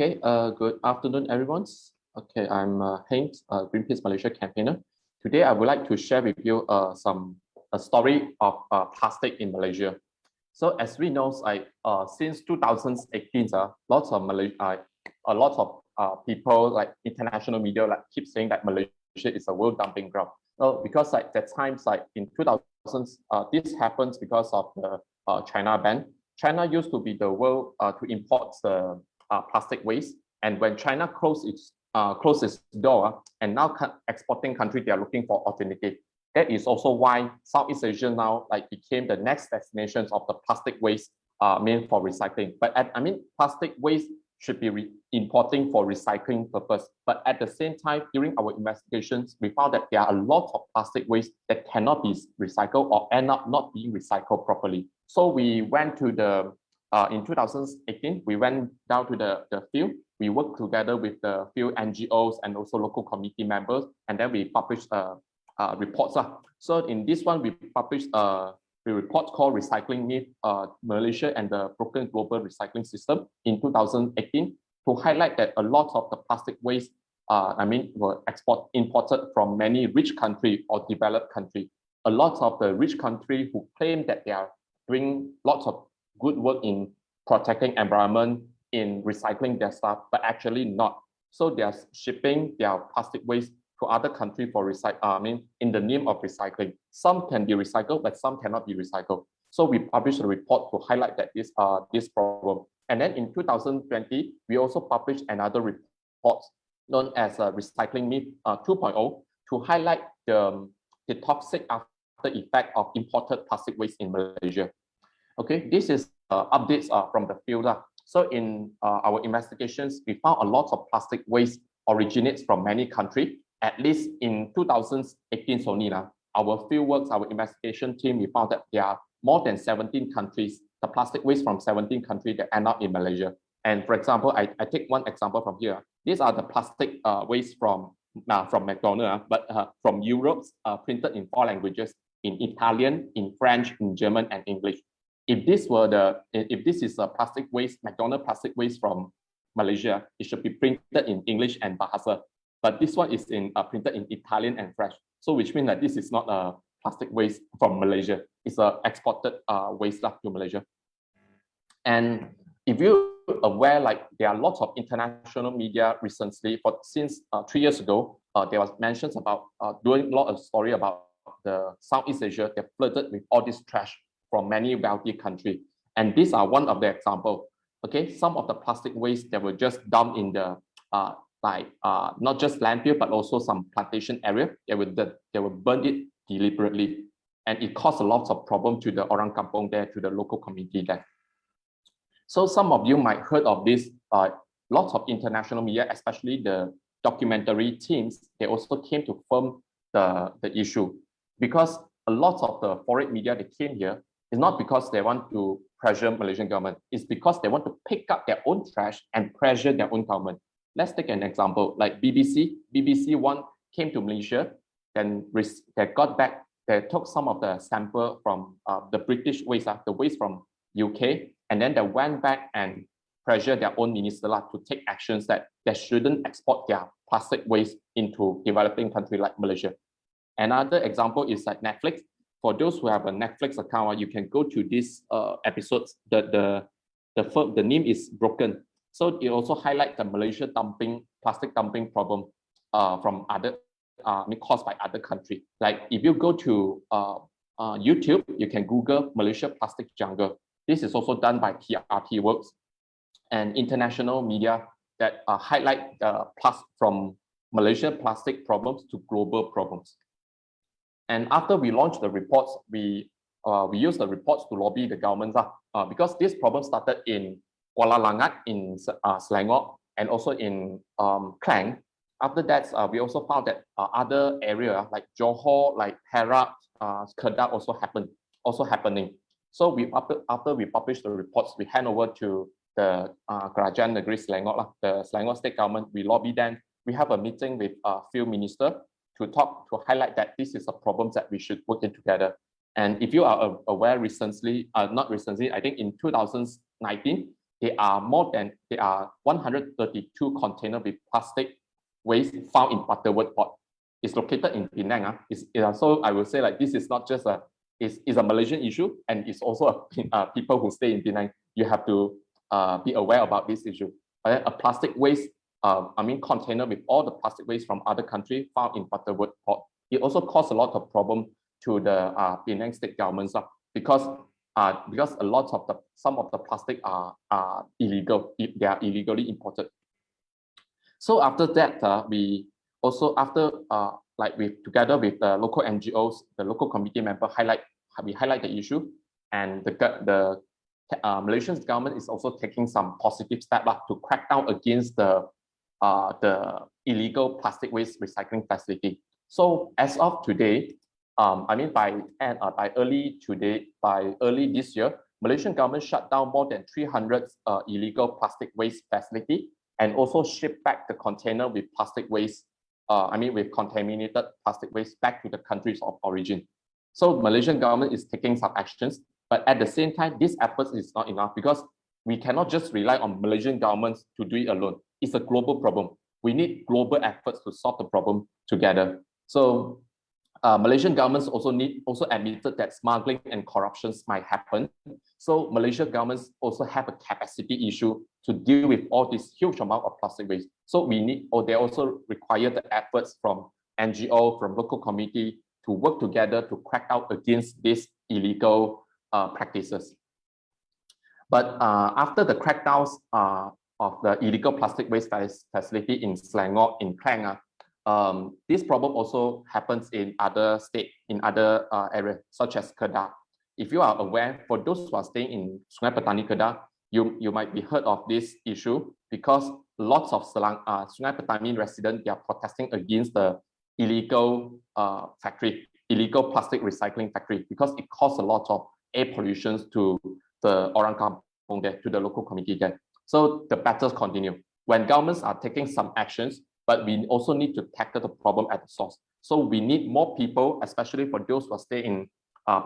Okay, good afternoon, everyone. Okay, I'm Heng, Greenpeace Malaysia campaigner. Today, I would like to share with you a story of plastic in Malaysia. So, as we know, since 2018, lots of people like international media keep saying that Malaysia is a world dumping ground. So, because that times in 2000s, this happens because of the China ban. China used to be the world to import the plastic waste, and when China closed its door, and now exporting country, they are looking for alternative. That is also why Southeast Asia now became the next destinations of the plastic waste meant for recycling. But plastic waste should be importing for recycling purpose. But at the same time, during our investigations, we found that there are a lot of plastic waste that cannot be recycled or end up not being recycled properly. So we went to in 2018, we went down to the field. We worked together with the field NGOs and also local committee members, and then we published reports. So in this one, we published a report called Recycling Myth, Malaysia and the Broken Global Recycling System in 2018 to highlight that a lot of the plastic waste were imported from many rich countries or developed countries. A lot of the rich countries who claim that they are doing lots of good work in protecting environment, in recycling their stuff, but actually not. So they are shipping their plastic waste to other countries for in the name of recycling. Some can be recycled, but some cannot be recycled. So we published a report to highlight that this problem. And then in 2020, we also published another report known as Recycling Myth 2.0 to highlight the toxic after effect of imported plastic waste in Malaysia. Okay, this is updates from the field. So in our investigations, we found a lot of plastic waste originates from many countries. At least in 2018, our fieldworks, our investigation team, we found that there are more than 17 countries, the plastic waste from 17 countries that end up in Malaysia. And for example, I take one example from here. These are the plastic waste from McDonald's, but from Europe, printed in 4 languages, in Italian, in French, in German, and English. If this is a plastic waste, McDonald's plastic waste from Malaysia, it should be printed in English and Bahasa. But this one is printed in Italian and French. So which means that this is not a plastic waste from Malaysia. It's a exported waste to Malaysia. And if you're aware, there are lots of international media recently, since 3 years ago, there was mentions about doing a lot of story about the Southeast Asia. They're flooded with all this trash from many wealthy countries. And these are one of the examples. Okay, some of the plastic waste that were just dumped in the not just landfill, but also some plantation area. They will burn it deliberately. And it caused a lot of problem to the orang kampung there, to the local community there. So some of you might heard of this, lots of international media, especially the documentary teams, they also came to firm the issue. Because a lot of the foreign media that came here is not because they want to pressure Malaysian government, it's because they want to pick up their own trash and pressure their own government. Let's take an example, like BBC. BBC One came to Malaysia, then they got back, they took some of the sample from the British waste, the waste from UK, and then they went back and pressured their own minister to take actions that they shouldn't export their plastic waste into developing country like Malaysia. Another example is like Netflix. For those who have a Netflix account, you can go to these episodes. The name is Broken. So it also highlights the Malaysia plastic dumping problem from other caused by other countries. Like if you go to YouTube, you can Google Malaysia plastic jungle. This is also done by TRT Works and international media that highlight from Malaysia plastic problems to global problems. And after we launched the reports, we used the reports to lobby the governments because this problem started in Kuala Langat, in Selangor, and also in Klang. After that, we also found that other areas like Johor, like Perak, Kedah also happening. So after we published the reports, we hand over to the Kerajaan Negeri Selangor, the Selangor state government. We lobby them. We have a meeting with field minister to highlight that this is a problem that we should work in together. And if you are aware, I think in 2019, there are 132 containers with plastic waste found in Butterworth Port. It's located in Penang. So I will say like this is not just is a Malaysian issue, and it's also people who stay in Penang. You have to be aware about this issue. A plastic waste, container with all the plastic waste from other countries found in Butterworth Port. It also caused a lot of problem to the Penang state governments because some of the plastic are illegal. They are illegally imported. So after that, we also together with the local NGOs, the local committee member we highlight the issue, and the Malaysian government is also taking some positive steps to crack down against the illegal plastic waste recycling facility. So as of today, by early this year, Malaysian government shut down more than 300 illegal plastic waste facility and also shipped back the container with plastic waste, with contaminated plastic waste back to the countries of origin. So Malaysian government is taking some actions, but at the same time, this effort is not enough because we cannot just rely on Malaysian governments to do it alone. It's a global problem. We need global efforts to solve the problem together. So Malaysian governments also admitted that smuggling and corruptions might happen. So Malaysian governments also have a capacity issue to deal with all this huge amount of plastic waste. So they also require the efforts from NGO, from local community to work together to crack out against these illegal practices. But after the crackdowns of the illegal plastic waste facility in Selangor, in Klang, this problem also happens in other states, in other areas, such as Kedah. If you are aware, for those who are staying in Sungai Petani, Kedah, you might be heard of this issue because lots of Sungai Petani residents, they are protesting against the illegal illegal plastic recycling factory, because it causes a lot of air pollution to the orang kampung there, to the local community there. So the battles continue. When governments are taking some actions, but we also need to tackle the problem at the source. So we need more people, especially for those who stay in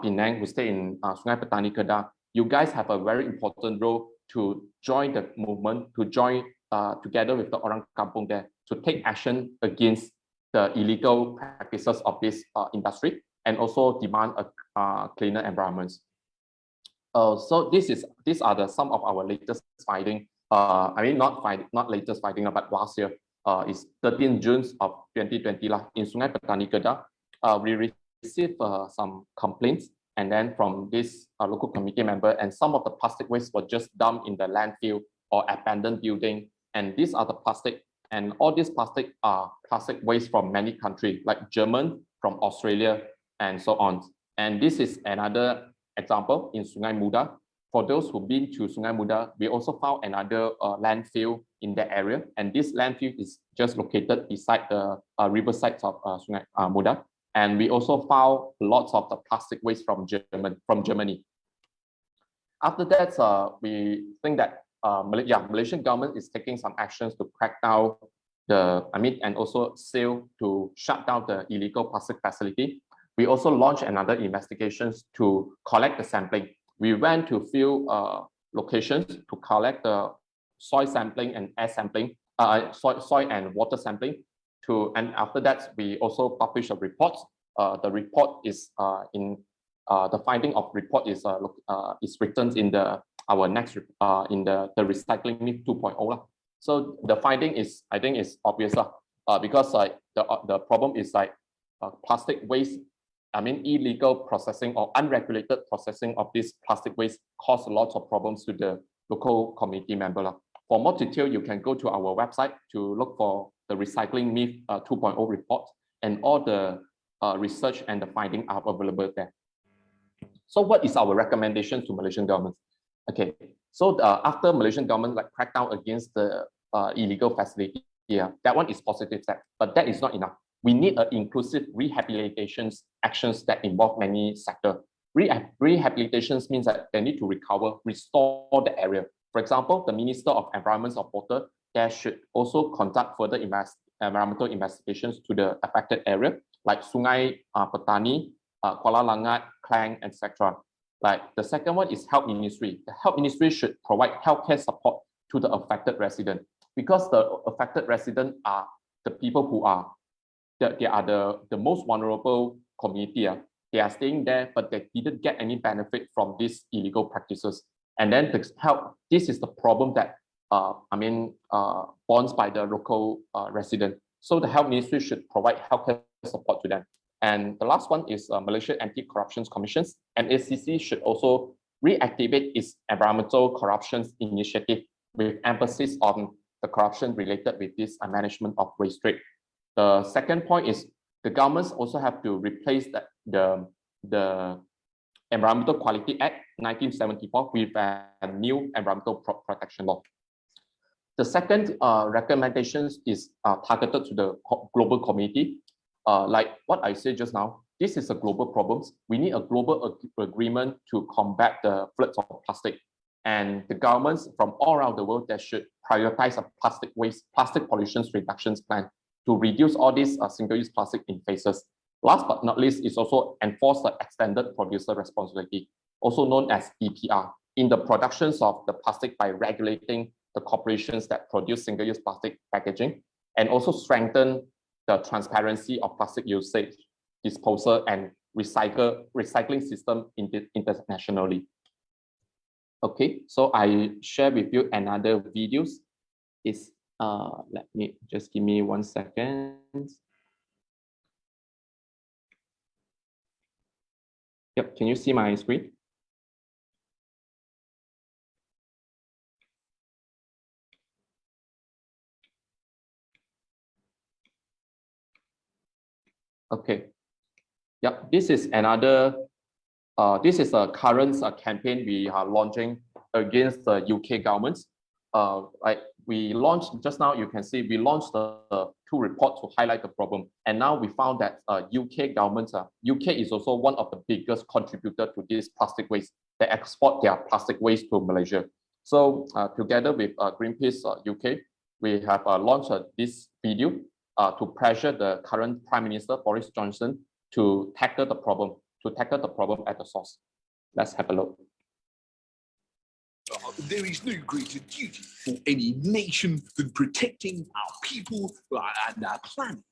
Penang, who stay in Sungai Petani, Kedah. You guys have a very important role to join the movement, to join together with the orang kampung there, to take action against the illegal practices of this industry, and also demand a cleaner environments. So these are some of our latest findings. Not latest finding, but last year. Is 13 June of 2020 in Sungai Petani, Kedah. We received some complaints, and then from this local committee member, and some of the plastic waste were just dumped in the landfill or abandoned building. And these are the plastic, and all these plastic are plastic waste from many countries, like German, from Australia, and so on. And this is another example in Sungai Muda. For those who've been to Sungai Muda, we also found another landfill in that area, and this landfill is just located beside the riverside of Sungai Muda. And we also found lots of the plastic waste from Germany. After that, we think that Malaysian government is taking some actions to crack down and also to shut down the illegal plastic facility. We also launched another investigations to collect the sampling. We went to few locations to collect the soil sampling and air sampling, soil and water sampling. And after that, we also published a report. The report is the finding of report is written in our next in the recycling myth 2.0. So the finding is, I think, is obvious because the problem is plastic waste. Illegal processing or unregulated processing of this plastic waste cause lots of problems to the local community member. For more detail, you can go to our website to look for the Recycling Myth 2.0 report, and all the research and the findings are available there. So what is our recommendation to Malaysian government? Okay, so after Malaysian government crack down against the illegal facility, that one is positive step, but that is not enough. We need inclusive rehabilitation actions that involve many sectors. Rehabilitations means that they need to restore the area. For example, the Minister of Environment of Water, there should also conduct further environmental investigations to the affected area, like Sungai Petani, Kuala Langat, Klang, etc. Like the second one is health ministry. The health ministry should provide healthcare support to the affected resident, because the affected residents are the people who are they are the most vulnerable community. They are staying there, but they didn't get any benefit from these illegal practices. And then the help, this is the problem that borne by the local resident. So the health ministry should provide healthcare support to them. And the last one is Malaysia Anti-Corruption Commissions. MACC should also reactivate its environmental corruptions initiative with emphasis on the corruption related with this management of waste trade. The second point is the governments also have to replace the Environmental Quality Act 1974 with a new environmental protection law. The second recommendations is targeted to the global community. Like what I said just now, this is a global problem. We need a global agreement to combat the floods of plastic. And the governments from all around the world that should prioritize a plastic waste, plastic pollution reductions plan to reduce all these single-use plastic in phases. Last but not least is also enforce the extended producer responsibility, also known as EPR, in the productions of the plastic by regulating the corporations that produce single-use plastic packaging, and also strengthen the transparency of plastic usage, disposal, and recycling system internationally. Okay, so I share with you another videos. Is let me just give me 1 second. Yep, can you see my screen? Okay. Yep, this is another. This is a current campaign we are launching against the UK government. Like we launched just now, you can see we launched the 2 reports to highlight the problem, and now we found that UK government, UK is also one of the biggest contributor to this plastic waste. They export their plastic waste to Malaysia. So together with Greenpeace UK, we have launched this video to pressure the current Prime Minister Boris Johnson to tackle the problem at the source. Let's have a look. There is no greater duty for any nation than protecting our people and our planet.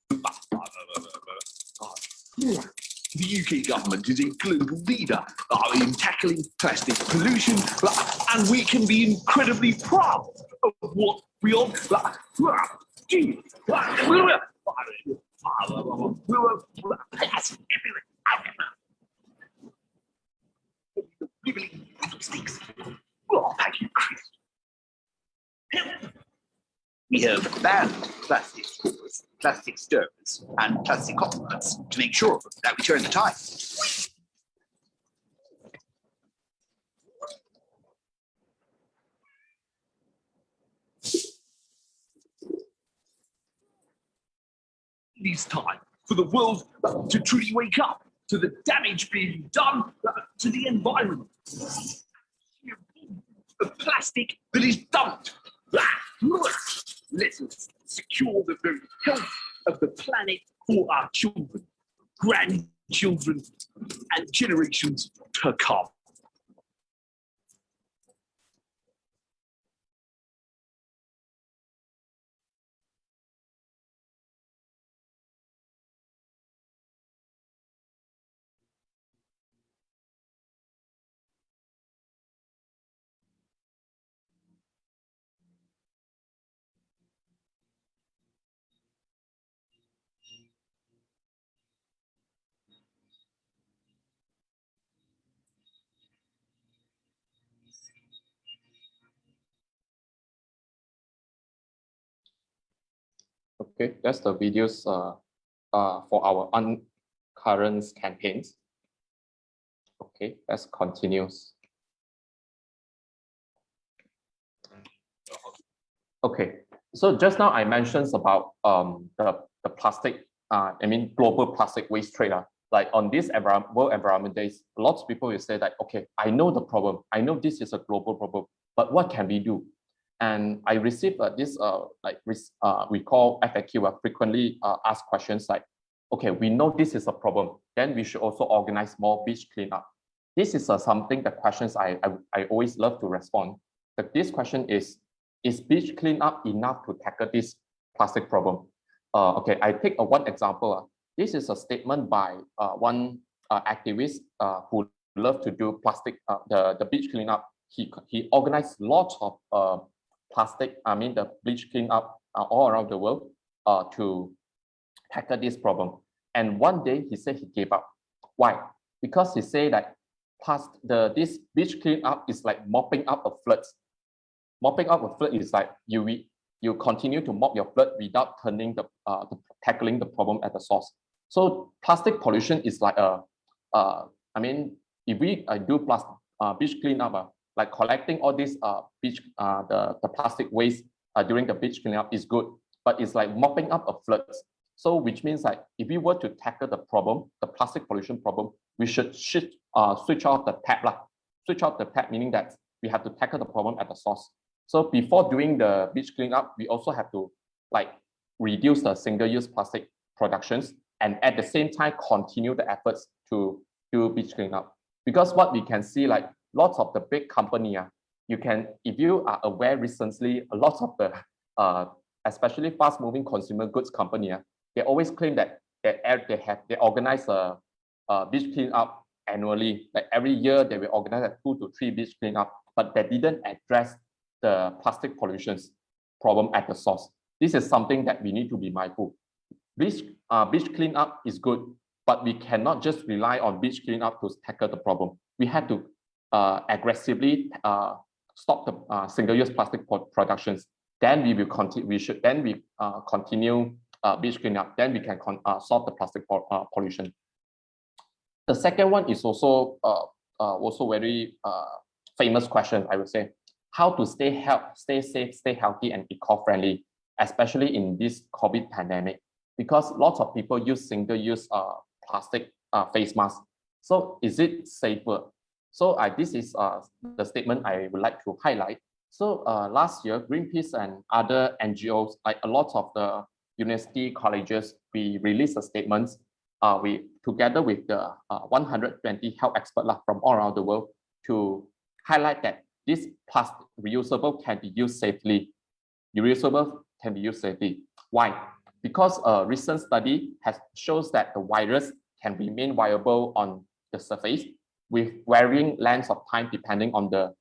The UK government is a global leader in tackling plastic pollution, and we can be incredibly proud of what we are. Thank you, Chris. We have banned plastic straws, plastic stirrers, and plastic coconuts to make sure that we turn the tide. It is time for the world to truly wake up to the damage being done to the environment. The plastic that is dumped. Let us secure the very health of the planet for our children, grandchildren, and generations to come. Okay, that's the videos for our current campaigns. Okay, let's continue. Okay, so just now I mentioned about the plastic, global plastic waste trade. Like on this World Environment Days, lots of people will say that, okay, I know the problem, I know this is a global problem, but what can we do? And I received this we call FAQ, frequently asked questions like, okay, we know this is a problem, then we should also organize more beach cleanup. this is something, the questions I always love to respond. But this question is beach cleanup enough to tackle this plastic problem? Okay, I take one example. This is a statement by one activist who love to do plastic, the beach cleanup. He organized lots of the beach cleanup all around the world to tackle this problem. And one day he said he gave up. Why? Because he said that this beach cleanup is like mopping up a flood. Mopping up a flood is like you continue to mop your flood without tackling the problem at the source. So plastic pollution is like if we do beach cleanup, like collecting all this the plastic waste during the beach cleanup is good, but it's like mopping up a flood. So which means like if we were to tackle the problem, the plastic pollution problem, we should switch off the tap. Switch off the tap, meaning that we have to tackle the problem at the source. So before doing the beach cleanup, we also have to like reduce the single-use plastic productions, and at the same time continue the efforts to do beach cleanup. Because what we can see, like lots of the big company, if you are aware recently, a lot of the especially fast-moving consumer goods company, they always claim that they organize a beach cleanup annually. Like every year they will organize 2 to 3 beach cleanup, but they didn't address the plastic pollutions problem at the source. This is something that we need to be mindful. Beach cleanup is good, but we cannot just rely on beach cleanup to tackle the problem. We have to aggressively stop the single-use plastic productions. Then we will continue. Continue beach cleanup. Then we can solve the plastic pollution. The second one is also very famous question, I would say. How to stay safe, stay healthy, and eco-friendly, especially in this COVID pandemic, because lots of people use single-use plastic face masks. So is it safer? So this is the statement I would like to highlight. So last year, Greenpeace and other NGOs, like a lot of the university colleges, we released a statement. We together with the 120 health experts from all around the world to highlight that this plastic reusable can be used safely. Reusable can be used safely. Why? Because a recent study shows that the virus can remain viable on the surface with varying lengths of time depending on the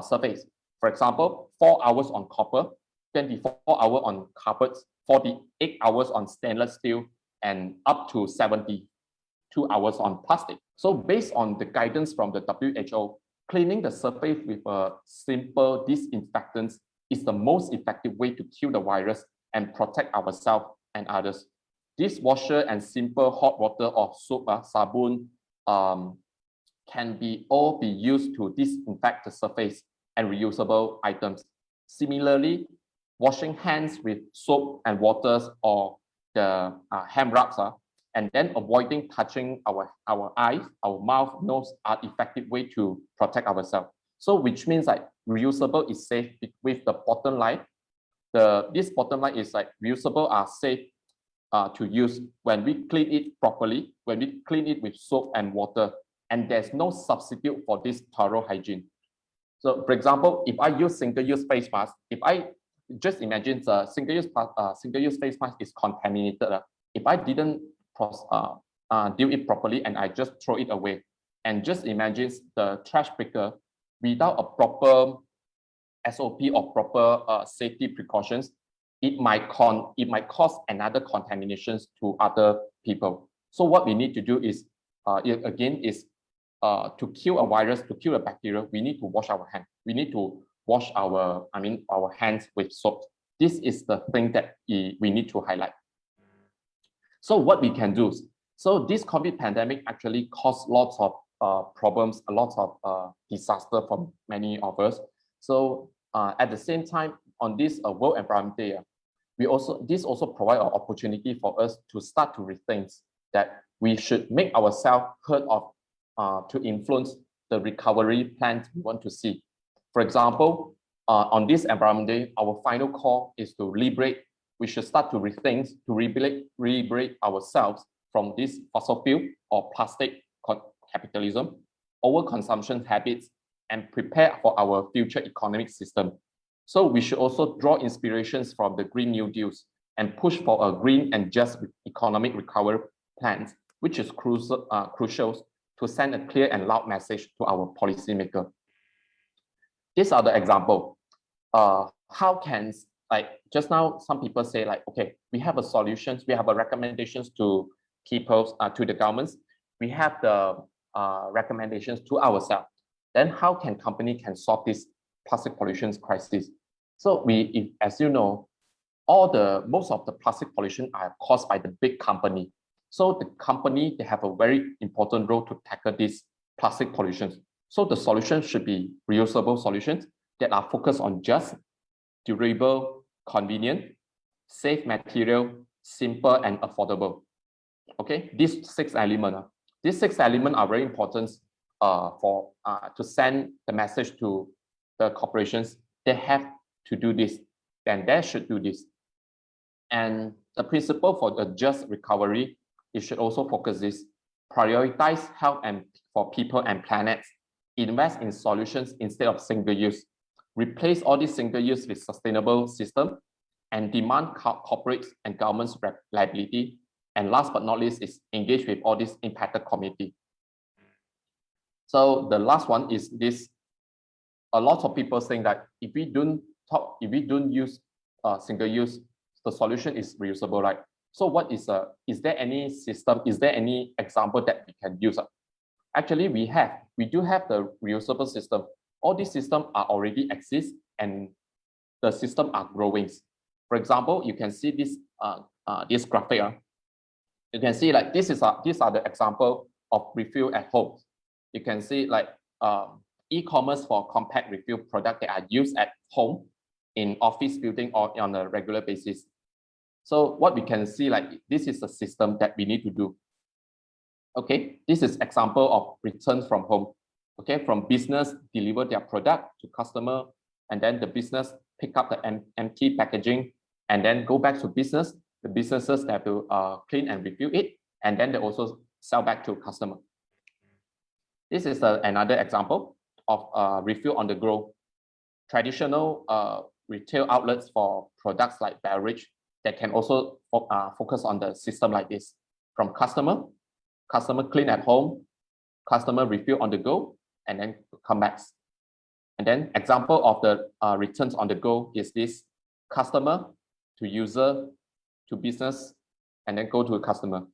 surface. For example, 4 hours on copper, 24 hours on carpets, 48 hours on stainless steel, and up to 72 hours on plastic. So based on the guidance from the WHO, cleaning the surface with a simple disinfectant is the most effective way to kill the virus and protect ourselves and others. Dishwasher and simple hot water or soap, sabun, can all be used to disinfect the surface and reusable items. Similarly, washing hands with soap and waters or the hand rubs, and then avoiding touching our eyes, our mouth, nose are effective way to protect ourselves. So which means like reusable is safe with the bottom line. This bottom line is like reusable are safe to use when we clean it properly, when we clean it with soap and water, and there's no substitute for this thorough hygiene. So for example, if I use single-use face mask, if I just imagine the single-use face mask is contaminated, if I didn't deal it properly and I just throw it away, and just imagine the trash picker without a proper SOP or proper safety precautions, it might cause another contaminations to other people. So what we need to do is, to kill a virus, to kill a bacteria, we need to wash our hands. We need to wash our hands with soap. This is the thing that we need to highlight. So what we can do, so this COVID pandemic actually caused lots of problems, a lot of disaster for many of us. So at the same time, on this World Environment Day, this also provide an opportunity for us to start to rethink that we should make ourselves heard of to influence the recovery plans we want to see. For example, on this Environment Day, our final call is to liberate. We should start to rethink, to liberate ourselves from this fossil fuel or plastic capitalism. overconsumption habits, and prepare for our future economic system. So we should also draw inspirations from the Green New Deals and push for a green and just economic recovery plan, which is crucial to send a clear and loud message to our policymaker. These are the example. How can, like just now, some people say like, okay, we have a solutions, we have a recommendations to people, to the governments. We have the recommendations to ourselves. Then how can company can solve this plastic pollution crisis? So as you know, most of the plastic pollution are caused by the big company. So the company, they have a very important role to tackle this plastic pollution. So the solution should be reusable solutions that are focused on just, durable, convenient, safe material, simple and affordable. Okay, these 6 elements. These 6 elements are very important to send the message to the corporations. They have to do this, then they should do this. And the principle for the just recovery, it should also focus this: prioritize health and for people and planet, invest in solutions instead of single use, replace all these single use with sustainable system, and demand corporates and governments liability. And last but not least is engage with all these impacted community. So the last one is this: a lot of people saying that if we don't use single use, the solution is reusable, right? So what is there any system? Is there any example that we can use? Actually, we do have the reusable system. All these systems are already exist, and the system are growing. For example, you can see this graphic. You can see like these are the example of refill at home. You can see like e-commerce for compact refill product that are used at home, in office building, or on a regular basis. So what we can see, like this is a system that we need to do. Okay, this is example of returns from home. Okay, from business deliver their product to customer, and then the business pick up the empty packaging and then go back to business. The businesses have to clean and refill it, and then they also sell back to customer. This is another example of refill on the go. Traditional retail outlets for products like beverage that can also focus on the system like this: from customer clean at home, customer refill on the go, and then come back. And then example of the returns on the go is this: customer to user to business, and then go to a customer.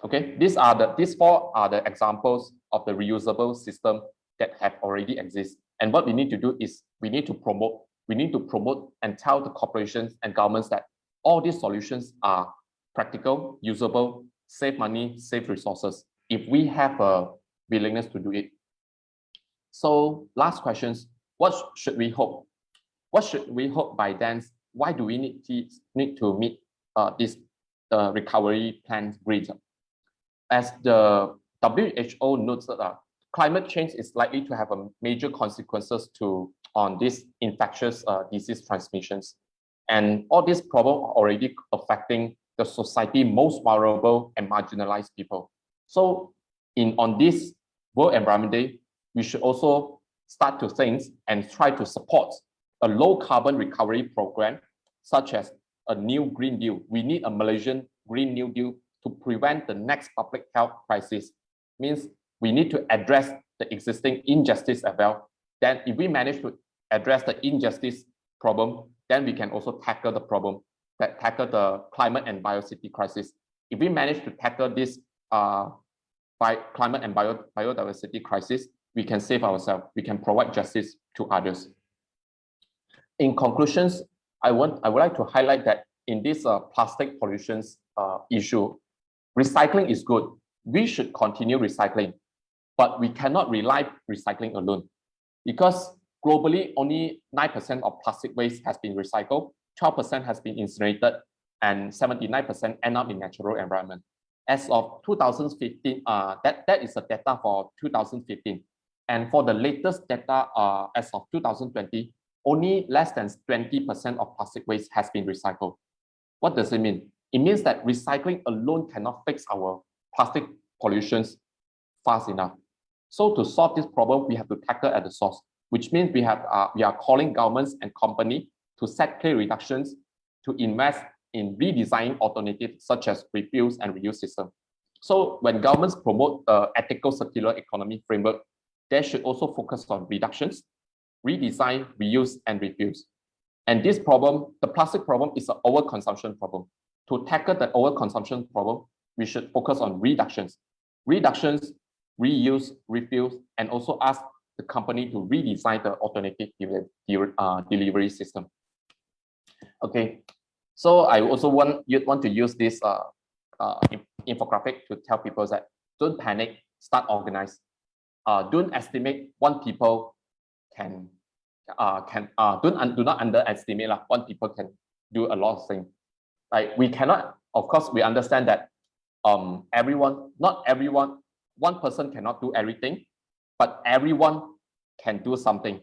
Okay, these 4 are the examples of the reusable system that have already exist. And what we need to do is we need to promote and tell the corporations and governments that all these solutions are practical, usable, save money, save resources, if we have a willingness to do it. So last questions: what should we hope? What should we hope by then? Why do we need to meet this recovery plan grid? As the WHO notes, climate change is likely to have a major consequences on these infectious disease transmissions. And all these problems are already affecting the society most vulnerable and marginalized people. So on this World Environment Day, we should also start to think and try to support a low carbon recovery program, such as a new Green Deal. We need a Malaysian Green New Deal to prevent the next public health crisis. Means we need to address the existing injustice as well. Then if we manage to address the injustice problem, then we can also tackle the problem, tackle the climate and biodiversity crisis. If we manage to tackle this climate and biodiversity crisis, we can save ourselves, we can provide justice to others. In conclusions, I would like to highlight that in this plastic pollution issue, recycling is good. We should continue recycling, but we cannot rely on recycling alone, because globally only 9% of plastic waste has been recycled, 12% has been incinerated, and 79% end up in natural environment. As of 2015, that is the data for 2015. And for the latest data as of 2020, only less than 20% of plastic waste has been recycled. What does it mean? It means that recycling alone cannot fix our plastic pollutions fast enough. So to solve this problem, we have to tackle at the source, which means we are calling governments and companies to set clear reductions, to invest in redesigning alternatives such as refuse and reuse system. So when governments promote the ethical circular economy framework, they should also focus on reductions, redesign, reuse, and refuse. And this problem, the plastic problem, is an overconsumption problem. To tackle the overconsumption problem, we should focus on reductions. Reductions, reuse, refuse, and also ask the company to redesign the alternative delivery system. Okay, so I also want to use this infographic to tell people that don't panic, start organize. Don't estimate one people do not underestimate one people can do a lot of things. Like we cannot, of course, we understand that not everyone, one person cannot do everything, but everyone can do something.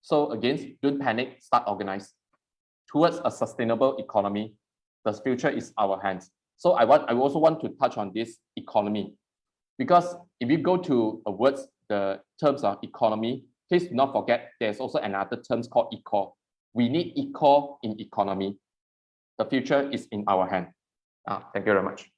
So again, don't panic, start organize. Towards a sustainable economy, the future is our hands. So I also want to touch on this economy, because if you go to words, the terms of economy, please do not forget there's also another term called eco. We need eco in economy. The future is in our hand. Thank you very much.